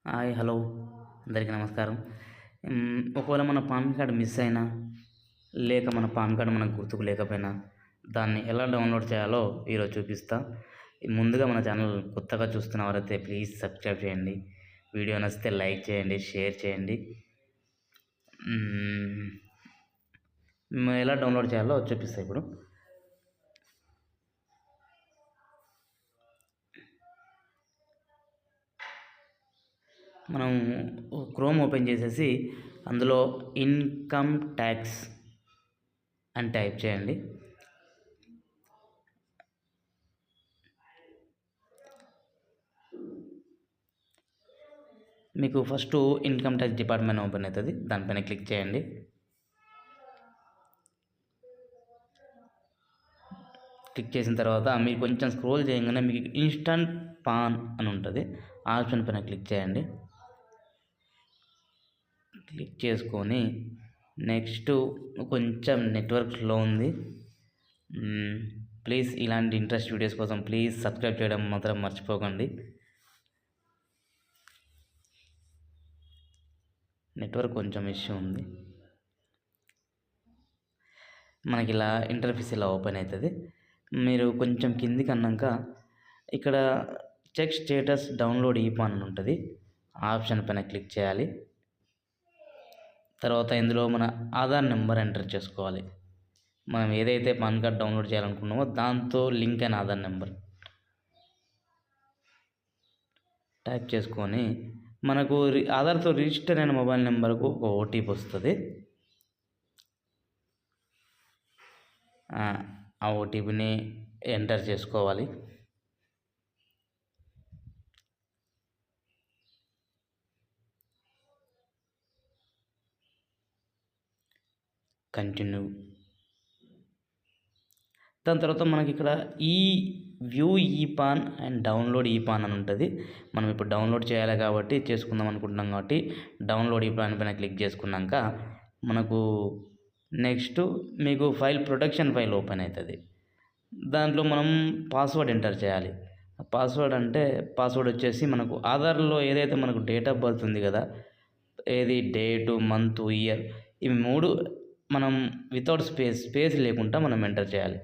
Hi hello అందరికీ నమస్కారం. ఒకవేళ మన పాన్ కార్డ్ మిస్ అయినా, లేక మన పాన్ కార్డ్ మనకు గుర్తుకు లేకపోయినా, దాన్ని ఎలా డౌన్లోడ్ చేయాలో ఈరోజు చూపిస్తా. ముందుగా మన ఛానల్ కొత్తగా చూస్తున్న వారైతే ప్లీజ్ సబ్స్క్రైబ్ చేయండి. వీడియో నచ్చితే లైక్ చేయండి, షేర్ చేయండి. ఎలా డౌన్లోడ్ చేయాలో చూపిస్తా ఇప్పుడు. మనం క్రోమ్ ఓపెన్ చేసేసి అందులో ఇన్కమ్ ట్యాక్స్ అని టైప్ చేయండి. మీకు first income tax department open అవుతుంది, దానిపైన క్లిక్ చేయండి. క్లిక్ చేసిన తర్వాత మీరు కొంచెం స్క్రోల్ చేయగానే మీకు ఇన్స్టంట్ పాన్ అని ఉంటుంది, ఆప్షన్ పైన క్లిక్ చేయండి. క్లిక్ చేసుకొని నెక్స్ట్ కొంచెం నెట్వర్క్ స్లో ఉంది. ప్లీజ్ ఇలాంటి ఇంట్రెస్ట్ వీడియోస్ కోసం ప్లీజ్ సబ్స్క్రైబ్ చేయడం మాత్రం మర్చిపోకండి. నెట్వర్క్ కొంచెం ఇష్యూ ఉంది. మనకి ఇలా ఇంటర్ఫేస్ ఇలా ఓపెన్ అవుతుంది. మీరు కొంచెం కిందికి అన్నాక ఇక్కడ చెక్ స్టేటస్ డౌన్లోడ్ ఈపాన్ అని ఉంటుంది, ఆప్షన్ పైన క్లిక్ చేయాలి. తర్వాత ఇందులో మన ఆధార్ నెంబర్ ఎంటర్ చేసుకోవాలి. మనం ఏదైతే పాన్ కార్డ్ డౌన్లోడ్ చేయాలనుకున్నామో దాంతో లింక్ అయిన ఆధార్ నెంబర్ టైప్ చేసుకొని మనకు ఆధార్తో రిజిస్టర్ అయిన మొబైల్ నెంబర్కు ఒక ఓటీపీ వస్తుంది. ఆ ఓటీపీని ఎంటర్ చేసుకోవాలి. కంటిన్యూ. దాని తర్వాత మనకి ఇక్కడ ఈ వ్యూ ఈపాన్ అండ్ డౌన్లోడ్ ఈపాన్ అని ఉంటుంది. మనం ఇప్పుడు డౌన్లోడ్ చేయాలి కాబట్టి చేసుకుందాం అనుకుంటున్నాం కాబట్టి డౌన్లోడ్ ఈపాన్ పైన క్లిక్ చేసుకున్నాక మనకు నెక్స్ట్ మీకు ప్రొటెక్షన్ ఫైల్ ఓపెన్ అవుతుంది. దాంట్లో మనం పాస్వర్డ్ ఎంటర్ చేయాలి. పాస్వర్డ్ అంటే పాస్వర్డ్ వచ్చేసి మనకు ఆధార్లో ఏదైతే మనకు డేట్ ఆఫ్ బర్త్ ఉంది కదా, ఏది డేటు, మంత్, ఇయర్, ఇవి 3 మనం వితౌట్ స్పేస్ లేకుండా మనం ఎంటర్ చేయాలి.